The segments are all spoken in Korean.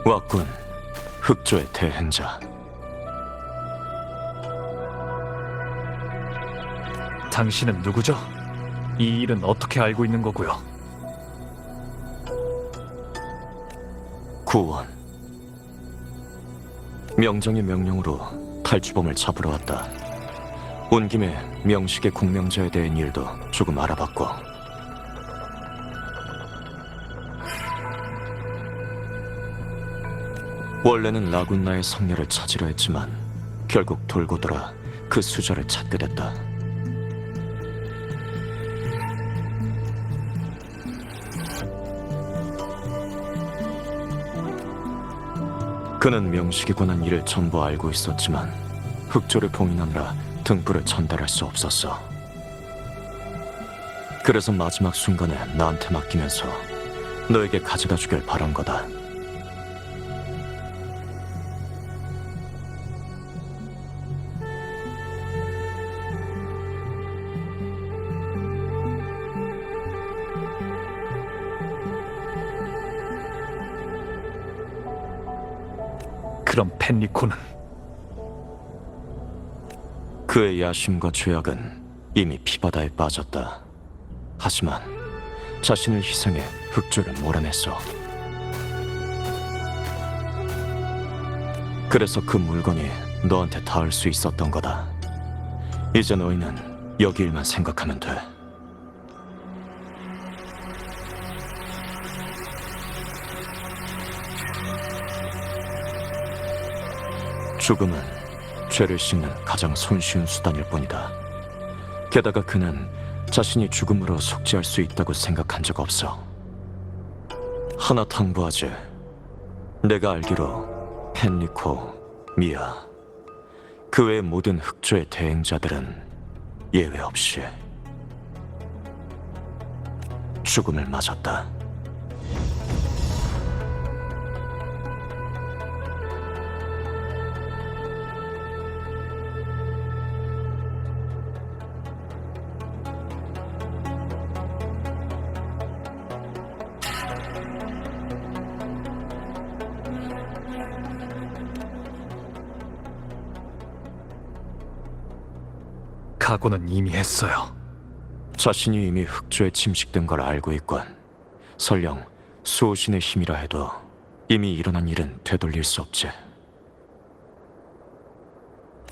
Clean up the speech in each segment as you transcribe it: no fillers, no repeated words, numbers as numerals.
왔군, 흑조의 대행자. 당신은 누구죠? 이 일은 어떻게 알고 있는 거고요? 구원. 명정의 명령으로 탈주범을 잡으러 왔다. 온 김에 명식의 공명자에 대한 일도 조금 알아봤고. 원래는 라군나의 성녀를 찾으려 했지만 결국 돌고 돌아 그 수저를 찾게 됐다. 그는 명식이 권한 일을 전부 알고 있었지만 흑조를 봉인하느라 등불을 전달할 수 없었어. 그래서 마지막 순간에 나한테 맡기면서 너에게 가져다 주길 바란 거다. 그럼 펜리코는? 그의 야심과 죄악은 이미 피바다에 빠졌다. 하지만 자신을 희생해 흑조를 몰아냈어. 그래서 그 물건이 너한테 닿을 수 있었던 거다. 이제 너희는 여기 일만 생각하면 돼. 죽음은 죄를 씻는 가장 손쉬운 수단일 뿐이다. 게다가 그는 자신이 죽음으로 속죄할 수 있다고 생각한 적 없어. 하나 당부하지. 내가 알기로 펜리코, 미아, 그 외의 모든 흑조의 대행자들은 예외 없이 죽음을 맞았다. 각오는 이미 했어요. 자신이 이미 흑조에 침식된 걸 알고 있건, 설령 수호신의 힘이라 해도 이미 일어난 일은 되돌릴 수 없지.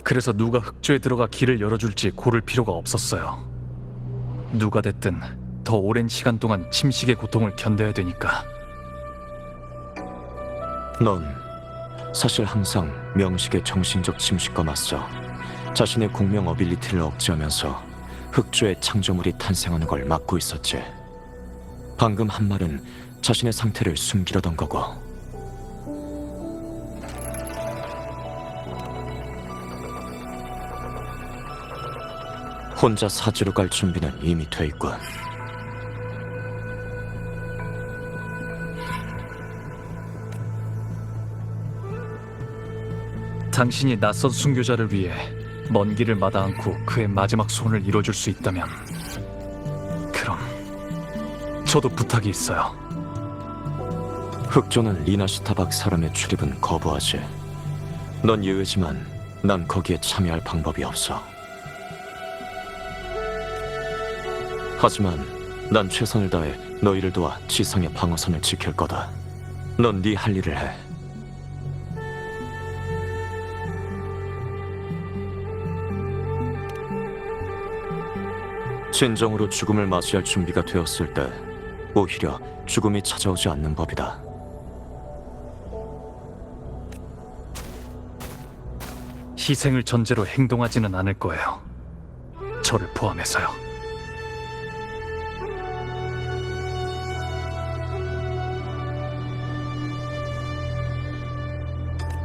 그래서 누가 흑조에 들어가 길을 열어줄지 고를 필요가 없었어요. 누가 됐든 더 오랜 시간 동안 침식의 고통을 견뎌야 되니까. 넌 사실 항상 명식의 정신적 침식과 맞서 자신의 공명 어빌리티를 억제하면서 흑조의 창조물이 탄생하는 걸 막고 있었지. 방금 한 말은 자신의 상태를 숨기려던 거고. 혼자 사지로 갈 준비는 이미 돼 있군. 당신이 낯선 순교자를 위해 먼 길을 마다 않고 그의 마지막 소원을 이뤄줄 수 있다면, 그럼 저도 부탁이 있어요. 흑조는 리나시타박 사람의 출입은 거부하지. 넌 예외지만 난 거기에 참여할 방법이 없어. 하지만 난 최선을 다해 너희를 도와 지상의 방어선을 지킬 거다. 넌 네 할 일을 해. 진정으로 죽음을 맞이할 준비가 되었을 때 오히려 죽음이 찾아오지 않는 법이다. 희생을 전제로 행동하지는 않을 거예요. 저를 포함해서요.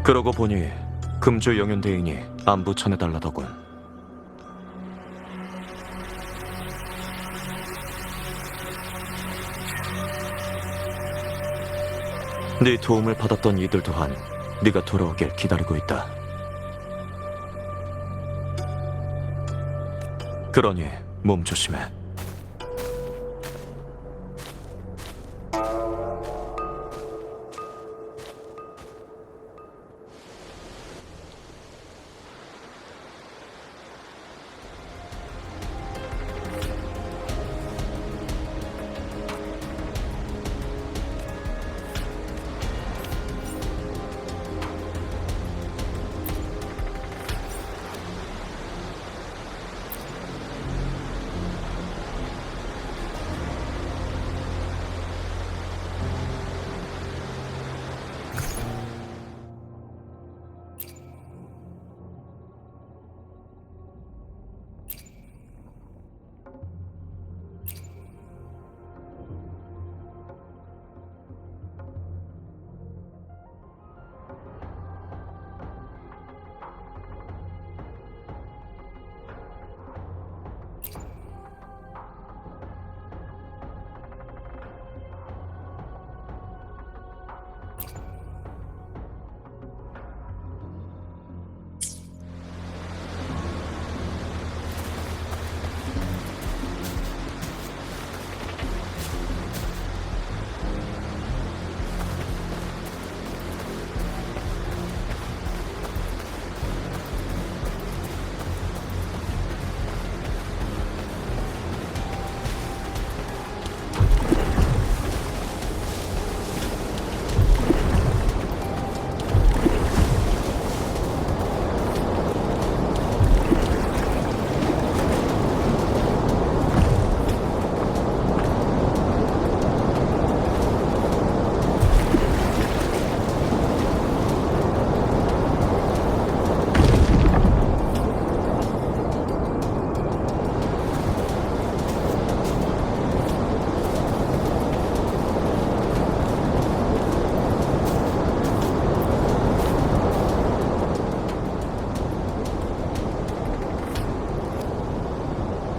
그러고 보니 금조 영연대인이 안부 전해달라더군. 네 도움을 받았던 이들 또한 네가 돌아오길 기다리고 있다. 그러니 몸 조심해.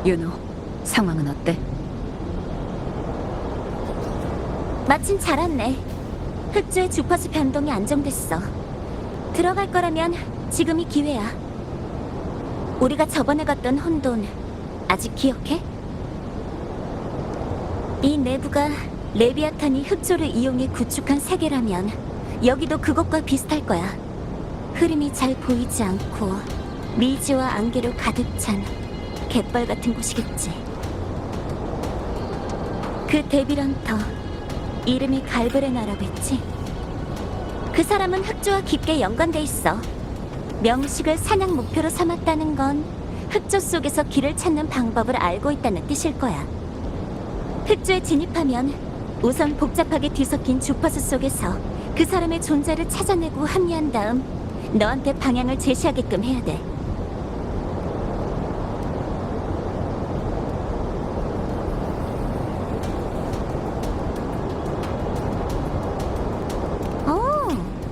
윤호, 상황은 어때? 마침 잘 왔네. 흑주의 주파수 변동이 안정됐어. 들어갈 거라면 지금이 기회야. 우리가 저번에 갔던 혼돈 아직 기억해? 이 내부가 레비아탄이 흑조를 이용해 구축한 세계라면 여기도 그것과 비슷할 거야. 흐름이 잘 보이지 않고 미지와 안개로 가득 찬 갯벌 같은 곳이겠지. 그 데빌런터 이름이 갈브레나라고 했지? 그 사람은 흑조와 깊게 연관돼 있어. 명식을 사냥 목표로 삼았다는 건 흑조 속에서 길을 찾는 방법을 알고 있다는 뜻일 거야. 흑조에 진입하면 우선 복잡하게 뒤섞인 주파수 속에서 그 사람의 존재를 찾아내고 합류한 다음 너한테 방향을 제시하게끔 해야 돼.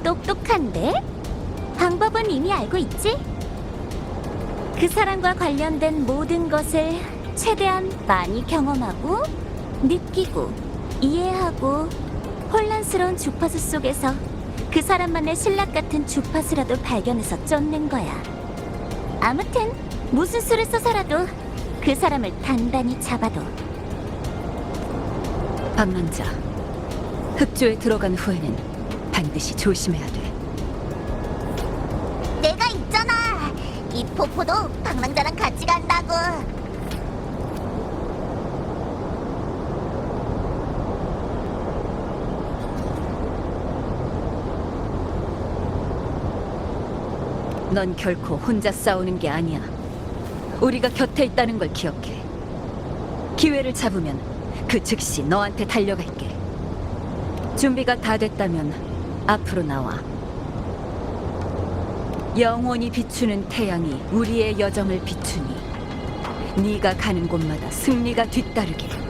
똑똑한데? 방법은 이미 알고 있지? 그 사람과 관련된 모든 것을 최대한 많이 경험하고 느끼고 이해하고 혼란스러운 주파수 속에서 그 사람만의 신락 같은 주파수라도 발견해서 쫓는 거야. 아무튼 무슨 수를 써서라도 그 사람을 단단히 잡아도. 방랑자, 흑조에 들어간 후에는 반드시 조심해야 돼. 내가 있잖아. 이 포포도 방랑자랑 같이 간다고. 넌 결코 혼자 싸우는 게 아니야. 우리가 곁에 있다는 걸 기억해. 기회를 잡으면 그 즉시 너한테 달려갈게. 준비가 다 됐다면 앞으로 나와. 영원히 비추는 태양이 우리의 여정을 비추니 네가 가는 곳마다 승리가 뒤따르게.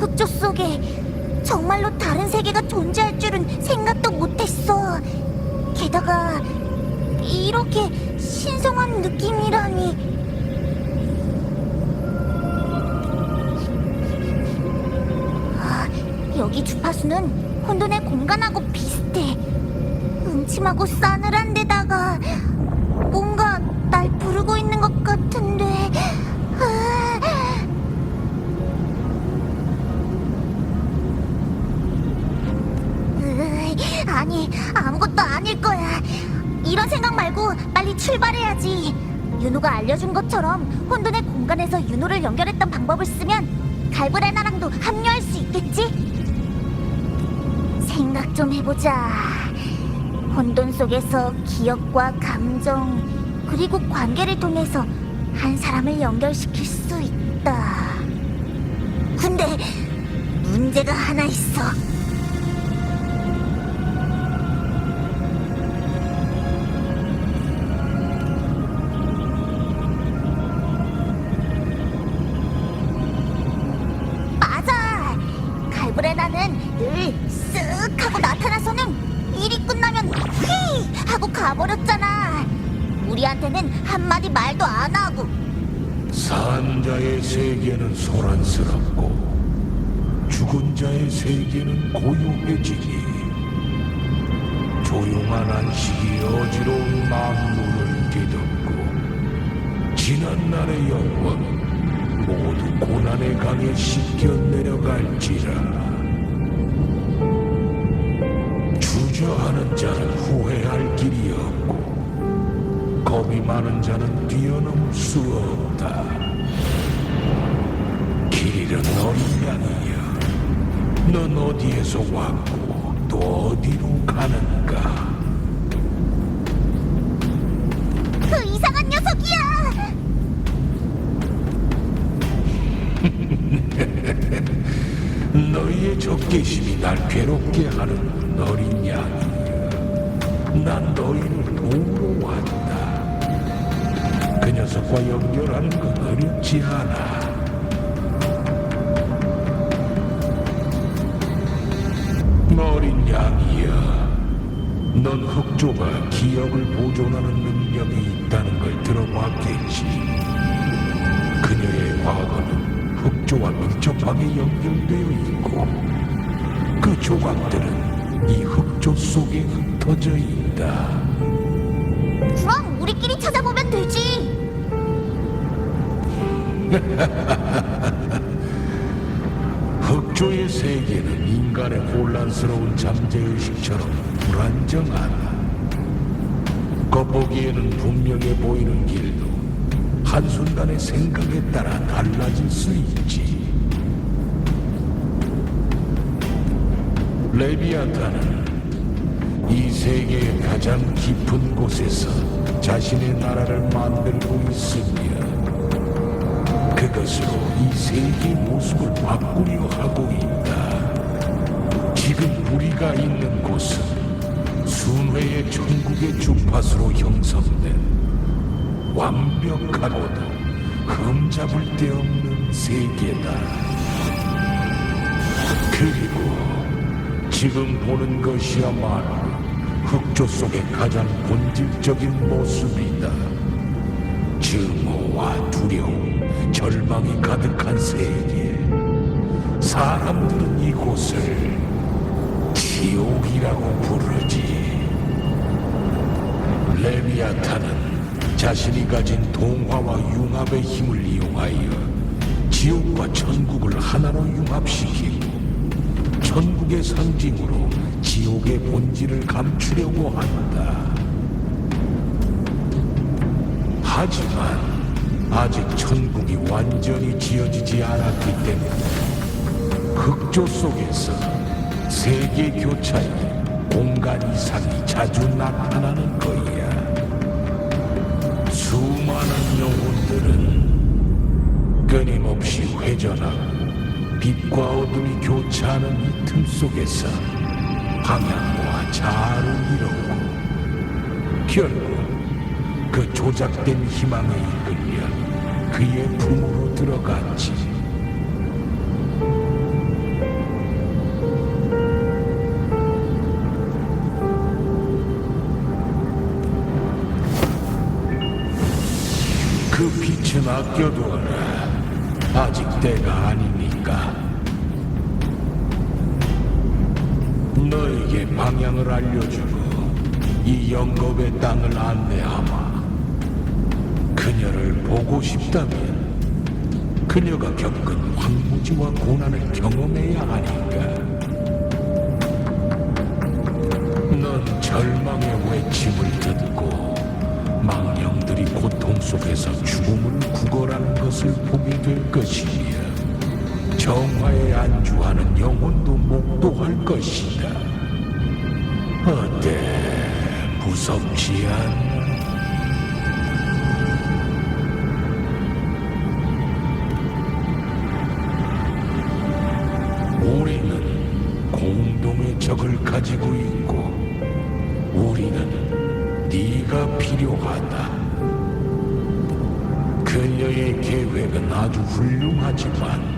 흑조 속에 정말로 다른 세계가 존재할 줄은 생각도 못했어. 게다가 이렇게 신성한 느낌이라니. 여기 주파수는 혼돈의 공간하고 비슷해. 음침하고 싸늘한 데다가 뭔가 날 부르고 있는 것 같은데. 아니, 아무것도 아닐 거야. 이런 생각 말고 빨리 출발해야지. 윤호가 알려준 것처럼 혼돈의 공간에서 윤호를 연결했던 방법을 쓰면 갈브레나랑도 합류할 수 있겠지? 생각 좀 해보자. 혼돈 속에서 기억과 감정 그리고 관계를 통해서 한 사람을 연결시킬 수 있다. 근데 문제가 하나 있어. 갈브레나는 늘 쓱 하고 나타나서는 일이 끝나면 휘 하고 가버렸잖아. 우리한테는 한마디 말도 안 하고. 산 자의 세계는 소란스럽고 죽은 자의 세계는 고요해지니 조용한 안식이 어지러운 만물을 뒤덮고 지난날의 영광은 모두 고난의 강에 씻겨 내려갈지라. 주저하는 자는 후회할 길이 없고 겁이 많은 자는 뛰어넘을 수 없다. 길 잃은 어린 양이여, 넌 어디에서 왔고 또 어디로 가는가? 그 이상한 녀석이야! 너희의 적개심이 날 괴롭게 하는 어린 양이여. 난 너희를 도우러 왔다. 그 녀석과 연결하는 건 어렵지 않아. 어린 양이여, 넌 흑조가 기억을 보존하는 능력이 있다는 걸 들어봤겠지. 그녀의 과거는 흑조와 밀접하게 연결되어 있고 그 조각들은 이 흑조 속에 흩어져 있다. 그럼 우리끼리 찾아보면 되지. 흑조의 세계는 인간의 혼란스러운 잠재의식처럼 불안정하다. 겉보기에는 분명해 보이는 길도 한순간의 생각에 따라 달라질 수 있지. 레비아탄은 이 세계의 가장 깊은 곳에서 자신의 나라를 만들고 있으며 그것으로 이 세계의 모습을 바꾸려 하고 있다. 지금 우리가 있는 곳은 순회의 천국의 주파수로 형성된 완벽하고도 흠잡을 데 없는 세계다. 그리고 지금 보는 것이야말로 흑조 속의 가장 본질적인 모습이다. 증오와 두려움, 절망이 가득한 세계. 사람들은 이곳을 지옥이라고 부르지. 레비아탄은 자신이 가진 동화와 융합의 힘을 이용하여 지옥과 천국을 하나로 융합시키고 천국의 상징으로 지옥의 본질을 감추려고 한다. 하지만 아직 천국이 완전히 지어지지 않았기 때문에 흑조 속에서 세계 교차에 공간 이상이 자주 나타나는 거야. 수많은 영혼들은 끊임없이 회전하고 빛과 어둠이 교차하는 이 틈 속에서 방향과 자아를 잃었고 결국 그 조작된 희망에 이끌려 그의 품으로 들어갔지. 그 빛은 아껴두어라. 아직 때가 아니니까. 너에게 방향을 알려주고 이 영겁의 땅을 안내하마. 그녀를 보고 싶다면 그녀가 겪은 황무지와 고난을 경험해야 하니까. 넌 절망의 외침을 듣고 망령들이 고통 속에서 죽음을 구걸하는 것을 보게 될 것이며 정화에 안주하는 영혼도 목도할 것이다. 어때? 무섭지 않나? 우리는 공동의 적을 가지고 있고 우리는 네가 필요하다. 그녀의 계획은 아주 훌륭하지만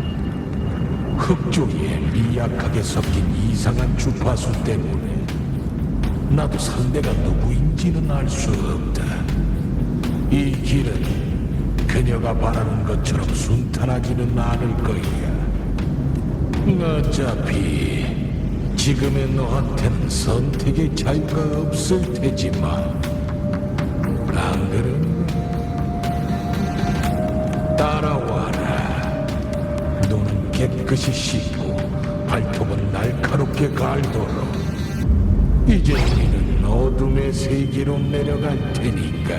흑조에 미약하게 섞인 이상한 주파수 때문에 나도 상대가 누구인지는 알 수 없다. 이 길은 그녀가 바라는 것처럼 순탄하지는 않을 거야. 어차피 지금의 너한테는 선택의 자유가 없을 테지만 안 그런가? 따라와라. 눈은 깨끗이 씻고 발톱은 날카롭게 갈도록 이제 우리는 어둠의 세계로 내려갈 테니까.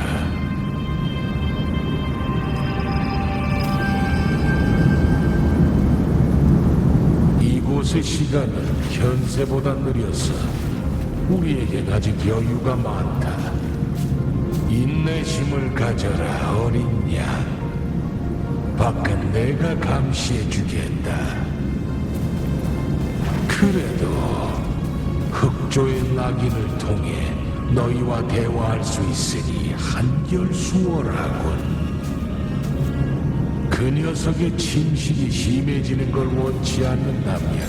이곳의 시간은 현세보다 느려서 우리에겐 아직 여유가 많다. 인내심을 가져라, 어린 양. 밖은 내가 감시해 주겠다. 그래도 흑조의 낙인을 통해 너희와 대화할 수 있으니 한결 수월하군. 그 녀석의 침식이 심해지는 걸 원치 않는다면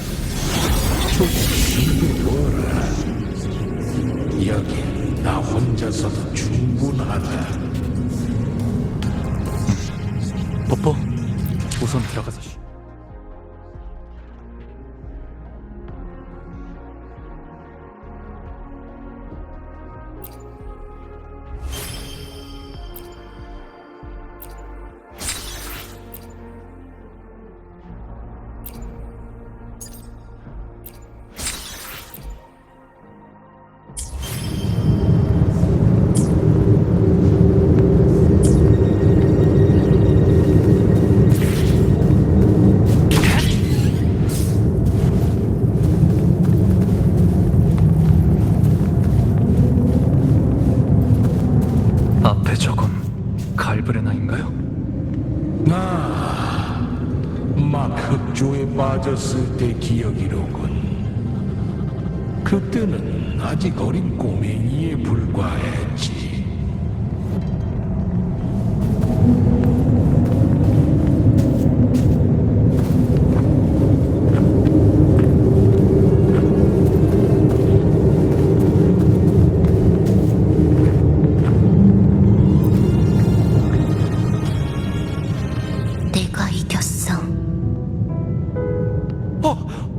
좀 쉬어둬라. 여긴 나 혼자서도 충분하다. 뽀뽀, 우선 들어가서 쉬. 앞에 저건 갈브레나인가요? 막 흑조에 빠졌을 때 기억이로군. 그때는 아직 어린 꼬맹이에 불과했지. 내가 이겼어.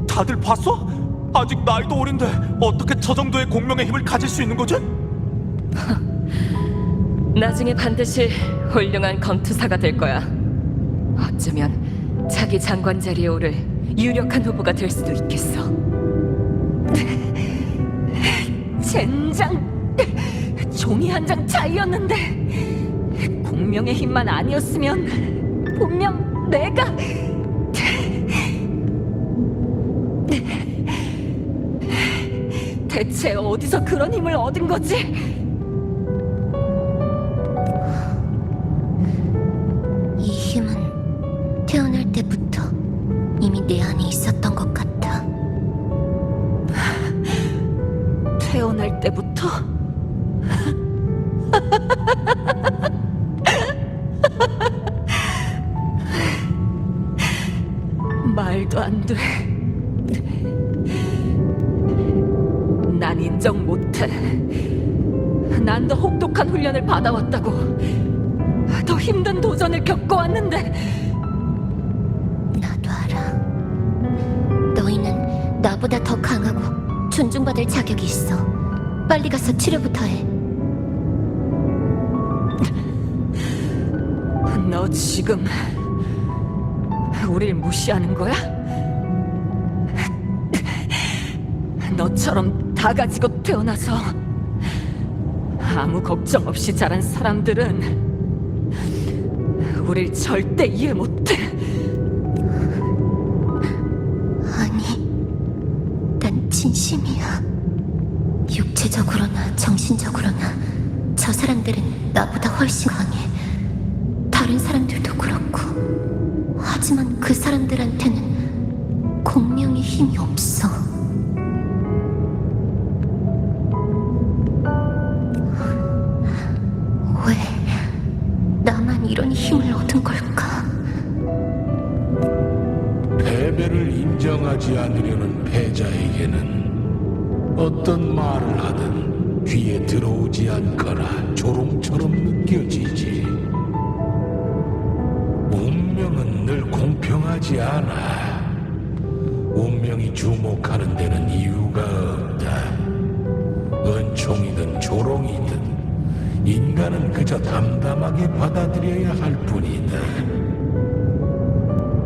다들 봤어? 아직 나이도 어린데 어떻게 저 정도의 공명의 힘을 가질 수 있는 거지? 나중에 반드시 훌륭한 검투사가 될 거야. 어쩌면 차기 장관 자리에 오를 유력한 후보가 될 수도 있겠어. 젠장! 종이 한 장 차이였는데 공명의 힘만 아니었으면 분명 내가 대체 어디서 그런 힘을 얻은 거지? 이 힘은 태어날 때부터 이미 내 안에 있었던 것 같아. 태어날 때부터? 말도 안 돼. 난 인정 못해. 난 더 혹독한 훈련을 받아왔다고. 더 힘든 도전을 겪어왔는데. 나도 알아. 너희는 나보다 더 강하고 존중받을 자격이 있어. 빨리 가서 치료부터 해. 너 지금 우릴 무시하는 거야? 너처럼 다 가지고 태어나서 아무 걱정 없이 자란 사람들은 우릴 절대 이해 못해. 아니, 난 진심이야. 육체적으로나 정신적으로나 저 사람들은 나보다 훨씬 강해. 다른 사람들도 그렇고. 하지만 그 사람들한테는 공명의 힘이 없어. 왜 나만 이런 힘을 얻은 걸까? 패배를 인정하지 않으려는 패자에게는 어떤 말을 하든 귀에 들어오지 않거나 조롱처럼 느껴지지. 운명은 늘 공평하지 않아. 운명이 주목하는 데는 이유가 없다. 은총이든 조롱이든 인간은 그저 담담하게 받아들여야 할 뿐이다.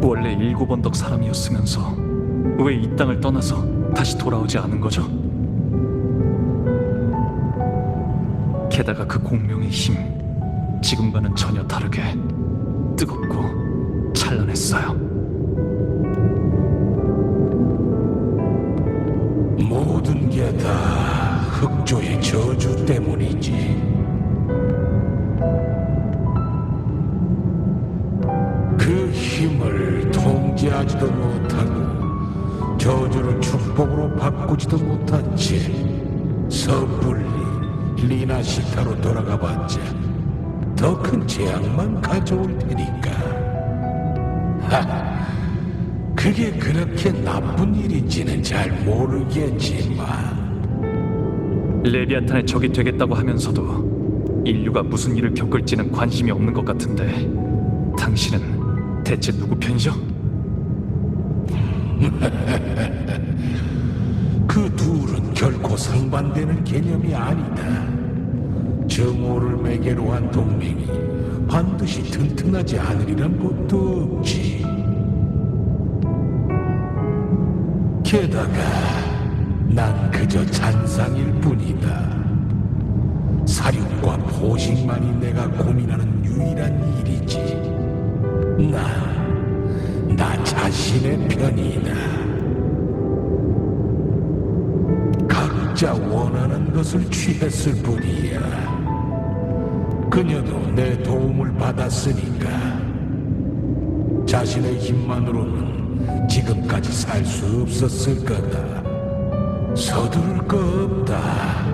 원래 7언덕 사람이었으면서 왜 이 땅을 떠나서 다시 돌아오지 않은 거죠? 게다가 그 공명의 힘, 지금과는 전혀 다르게 뜨겁고 찬란했어요. 모든 게 다 흑조의 저주 때문이지. 그 힘을 통제하지도 못하고 저주를 축복으로 바꾸지도 못한 채 섣불리 리나 시타로 돌아가봤자 더 큰 재앙만 가져올 테니까. 그게 그렇게 나쁜 일인지는 잘 모르겠지만 레비아탄의 적이 되겠다고 하면서도 인류가 무슨 일을 겪을지는 관심이 없는 것 같은데 당신은 대체 누구 편이죠? 그 둘은 결코 상반되는 개념이 아니다. 정오를 매개로 한 동맹이 반드시 튼튼하지 않으리란 법도 없지. 게다가 난 그저 잔상일 뿐이다. 사육과 포식만이 내가 고민하는 유일한 일이지. 나 자신의 편이다. 각자 원하는 것을 취했을 뿐이야. 그녀도 내 도움을 받았으니까 자신의 힘만으로는 지금까지 살 수 없었을 거다. 서두를 거 없다.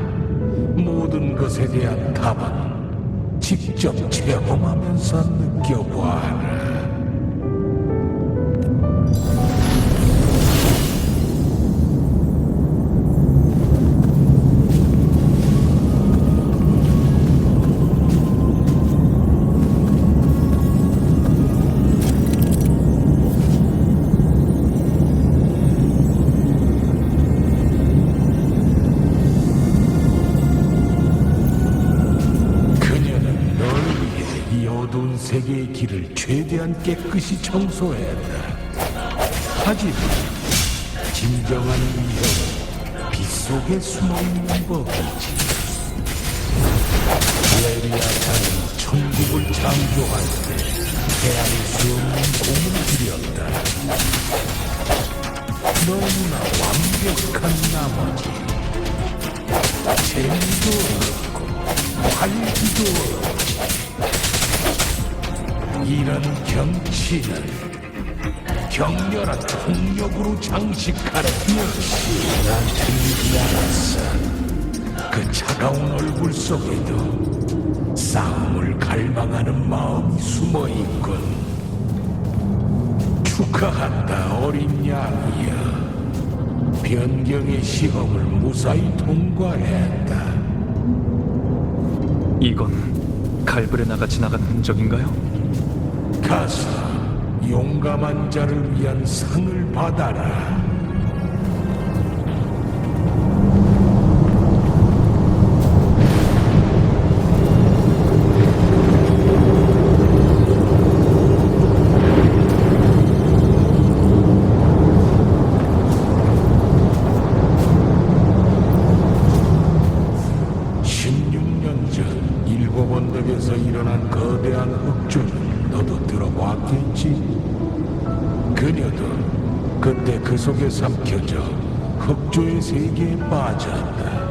모든 것에 대한 답은 직접 체험하면서 느껴봐라. 세계의 길을 최대한 깨끗이 청소했다. 하지만 진정한 위협은 빛속에 숨어있는 법이지. 레비아탄은 천국을 창조할 때 헤아릴 수 없는 공을 들였다. 너무나 완벽한 나머지 재미도 없고 활기도 없지. 이런 경치는 격렬한 폭력으로 장식하는 역시 난 들리지 않았어. 그 차가운 얼굴 속에도 싸움을 갈망하는 마음이 숨어있군. 축하한다 어린 양이여. 변경의 시험을 무사히 통과했다. 이건 갈브레나가 지나간 흔적인가요? 가서 용감한 자를 위한 상을 받아라. 16년 전 일곱 언덕에서 일어난 거대한 흑조는 너도 들어봤겠지? 그녀도 그때 그 속에 삼켜져 흑조의 세계에 빠졌다.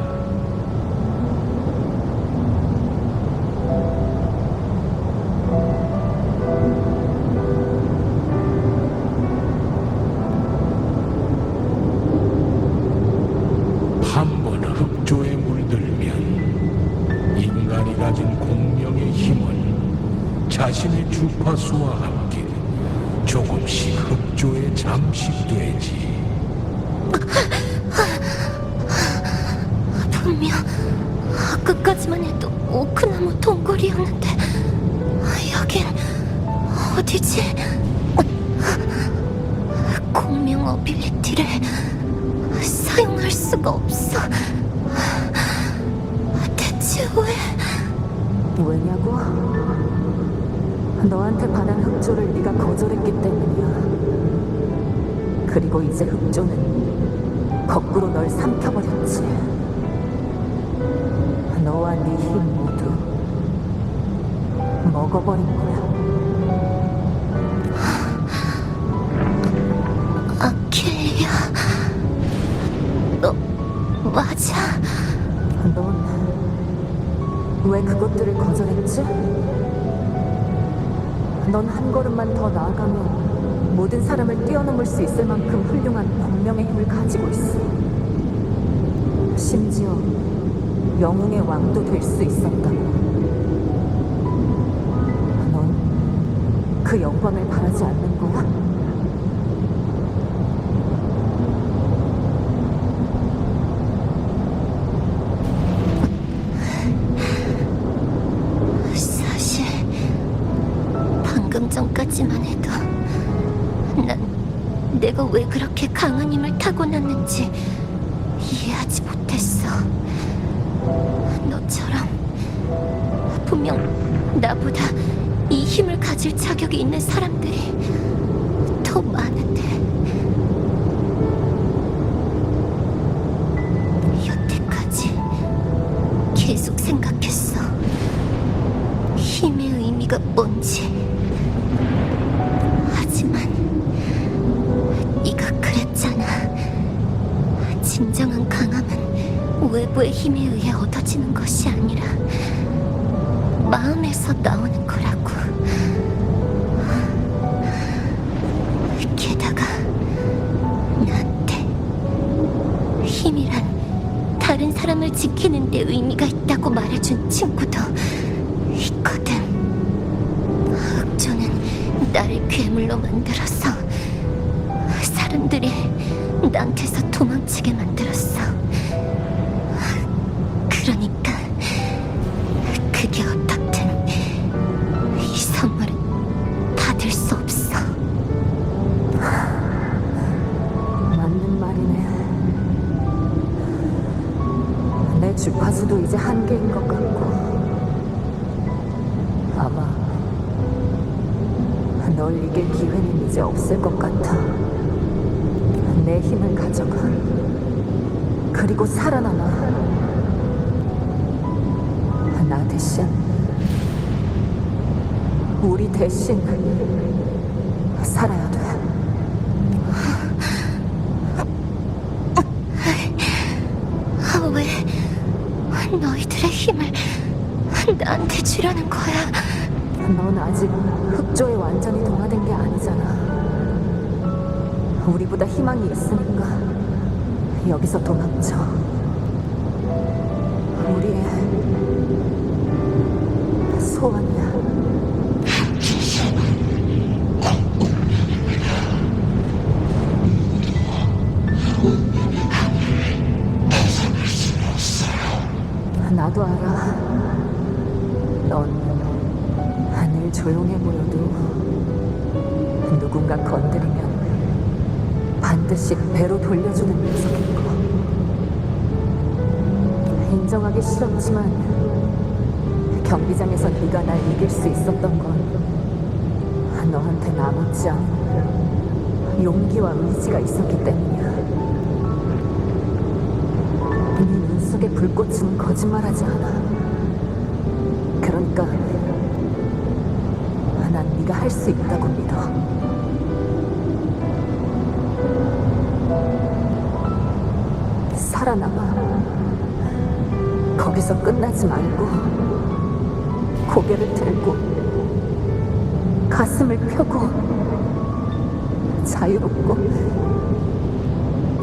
한 번 흑조에 물들면 인간이 가진 공명의 힘은 자신의 주파수와 함께 조금씩 흑조에 잠식되지. 분명 끝까지만 해도 오크나무 동굴이었는데 여긴 어디지? 공명 어빌리티를 사용할 수가 없어. 대체 왜? 왜냐고? 너한테 받은 흑조를 네가 거절했기 때문이야. 그리고 이제 흑조는 거꾸로 널 삼켜버렸지. 너와 네 힘 모두 먹어버린 거야. 아킬리아, 너 맞아? 넌 왜 그것들을 거절했지? 넌 한 걸음만 더 나아가면 모든 사람을 뛰어넘을 수 있을 만큼 훌륭한 공명의 힘을 가지고 있어. 심지어 영웅의 왕도 될 수 있었다고. 넌 그 영광을 바라지 않는 거야? 사실 방금 전까지만 해도 난 내가 왜 그렇게 강한 힘을 타고났는지 이해하지 못했어. 너처럼 분명 나보다 이 힘을 가질 자격이 있는 사람들이 더 많은데 여태까지 계속 생각했어. 힘의 의미가 뭔지. 하지만 네가 그랬잖아. 진정한 강함은 외부의 힘에 의해 얻어지는 것이 아니라 마음에서 나오는 거라고. 게다가 나한테 힘이란 다른 사람을 지키는 데 의미가 있다고 말해준 친구도 있거든. 흑조는 나를 괴물로 만들어서 사람들이 나한테서 도망치게 만들었어. 그러니까 그게 어떻든 이 선물은 받을 수 없어. 맞는 말이네. 내 주파수도 이제 한계인 것 같고, 아마 널 이길 기회는 이제 없을 것 같아. 내 힘을 가져가. 그리고 살아남아. 나 대신, 우리 대신 살아야 돼. 왜 너희들의 힘을 나한테 주려는 거야? 넌 아직 흑조에 완전히 동화된 게 아니잖아. 우리보다 희망이 있으니까 여기서 도망쳐. 우리의 소원이야. 나도 알아. 넌 늘 조용해 보여도 누군가 건드리면 반드시 배로 돌려주는 녀석인 거. 인정하기 싫었지만 경기장에서 네가 날 이길 수 있었던 건 너한테 남았지 않은 용기와 의지가 있었기 때문이야. 네 눈 속의 불꽃은 거짓말하지 않아. 그러니까 난 네가 할 수 있다고 믿어. 살아남아. 거기서 끝나지 말고 고개를 들고 가슴을 펴고 자유롭고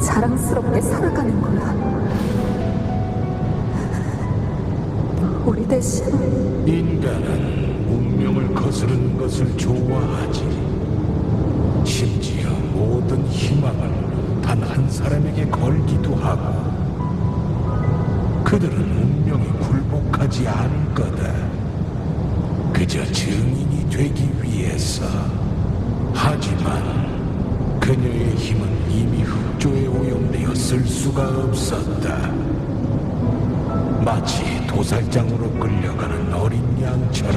자랑스럽게 살아가는 거야. 우리 대신 인간은 운명을 거스르는 것을 좋아하지. 심지어 모든 희망을 단 한 사람에게 걸기도 하고. 그들은 운명에 굴복하지 않을 거다. 그저 증인이 되기 위해서. 하지만 그녀의 힘은 이미 흑조에 오염되어 쓸 수가 없었다. 마치 도살장으로 끌려가는 어린 양처럼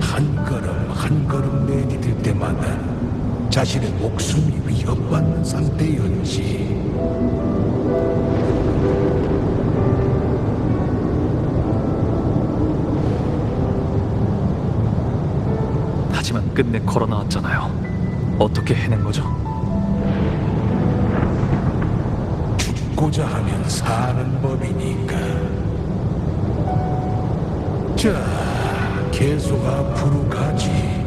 한 걸음 한 걸음 내디딜 때마다 자신의 목숨이 위협받는 상태였지. 하지만 끝내 걸어 나왔잖아요. 어떻게 해낸 거죠? 죽고자 하면 사는 법이니까. 자, 계속 앞으로 가지.